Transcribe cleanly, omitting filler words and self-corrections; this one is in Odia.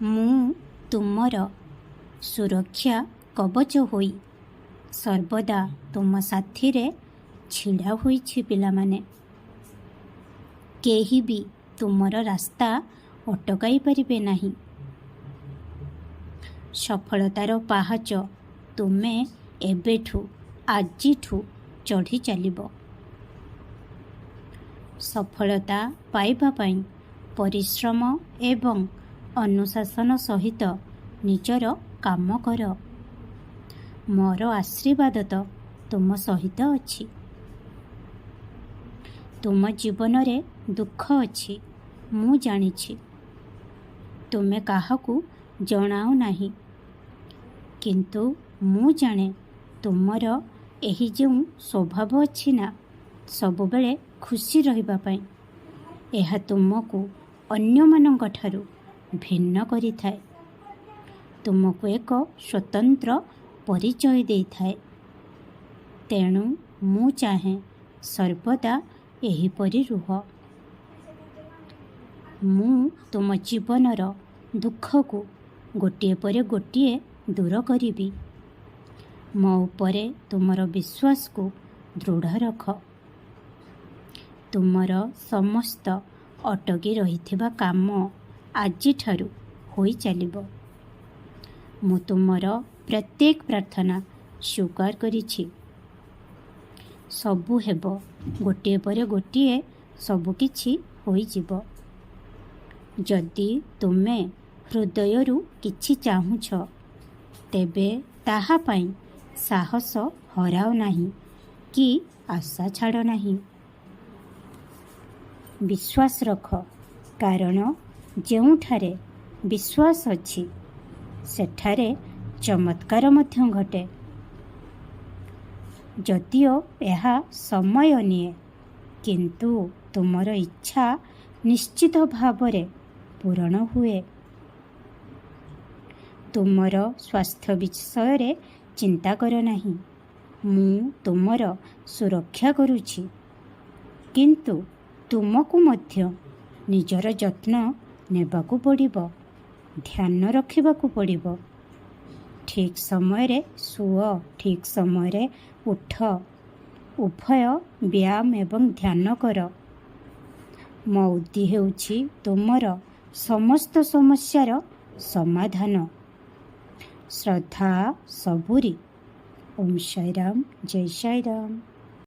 ମୁଁ ତୁମର ସୁରକ୍ଷା କବଚ ହୋଇ ସର୍ବଦା ତୁମ ସାଥିରେ ଛିଡ଼ା ହୋଇଛି ପିଲାମାନେ। କେହି ବି ତୁମର ରାସ୍ତା ଅଟକାଇ ପାରିବେ ନାହିଁ। ସଫଳତାର ପାହାଚ ତୁମେ ଏବେଠୁ ଆଜିଠୁ ଚଢ଼ି ଚାଲିବ। ସଫଳତା ପାଇବା ପାଇଁ ପରିଶ୍ରମ ଏବଂ ଅନୁଶାସନ ସହିତ ନିଜର କାମ କର। ମୋର ଆଶୀର୍ବାଦ ତ ତୁମ ସହିତ ଅଛି। ତୁମ ଜୀବନରେ ଦୁଃଖ ଅଛି, ମୁଁ ଜାଣିଛି। ତୁମେ କାହାକୁ ଜଣାଉ ନାହିଁ, କିନ୍ତୁ ମୁଁ ଜାଣେ ତୁମର ଏହି ଯେଉଁ ସ୍ୱଭାବ ଅଛି ନା, ସବୁବେଳେ ଖୁସି ରହିବା ପାଇଁ, ଏହା ତୁମକୁ ଅନ୍ୟମାନଙ୍କଠାରୁ ଭିନ୍ନ କରିଥାଏ। ତୁମକୁ ଏକ ସ୍ୱତନ୍ତ୍ର ପରିଚୟ ଦେଇଥାଏ। ତେଣୁ ମୁଁ ଚାହେଁ ସର୍ବଦା ଏହିପରି ରୁହ। ମୁଁ ତୁମ ଜୀବନର ଦୁଃଖକୁ ଗୋଟିଏ ପରେ ଗୋଟିଏ ଦୂର କରିବି। ମୋ ଉପରେ ତୁମର ବିଶ୍ୱାସକୁ ଦୃଢ଼ ରଖ। ତୁମର ସମସ୍ତ ଅଟକି ରହିଥିବା କାମ ଆଜିଠାରୁ ହୋଇ ଚାଲିବ। ମୁଁ ତୁମର ପ୍ରତ୍ୟେକ ପ୍ରାର୍ଥନା ସ୍ୱୀକାର କରିଛି। ସବୁ ହେବ, ଗୋଟିଏ ପରେ ଗୋଟିଏ ସବୁକିଛି ହୋଇଯିବ। ଯଦି ତୁମେ ହୃଦୟରୁ କିଛି ଚାହୁଁଛ, ତେବେ ତାହା ପାଇଁ ସାହସ ହରାଅ ନାହିଁ କି ଆଶା ଛାଡ଼ ନାହିଁ। ବିଶ୍ୱାସ ରଖ, କାରଣ ଯେଉଁଠାରେ ବିଶ୍ୱାସ ଅଛି ସେଠାରେ ଚମତ୍କାର ମଧ୍ୟ ଘଟେ। ଯଦିଓ ଏହା ସମୟ ନିଏ, କିନ୍ତୁ ତୁମର ଇଚ୍ଛା ନିଶ୍ଚିତ ଭାବରେ ପୂରଣ ହୁଏ। ତୁମର ସ୍ୱାସ୍ଥ୍ୟ ବିଷୟରେ ଚିନ୍ତା କର ନାହିଁ। ମୁଁ ତୁମର ସୁରକ୍ଷା କରୁଛି, କିନ୍ତୁ ତୁମକୁ ମଧ୍ୟ ନିଜର ଯତ୍ନ ନେବାକୁ ପଡ଼ିବ, ଧ୍ୟାନ ରଖିବାକୁ ପଡ଼ିବ। ଠିକ୍ ସମୟରେ ଶୁଅ, ଠିକ୍ ସମୟରେ ଉଠ। ଉଭୟ ବ୍ୟାୟାମ ଏବଂ ଧ୍ୟାନ କର। ମଉଦି ହେଉଛି ତୁମର ସମସ୍ତ ସମସ୍ୟାର ସମାଧାନ। ଶ୍ରଦ୍ଧା, ସବୁରି। ଓମ୍ ସାଇରାମ, ଜୟ ସାଇରାମ।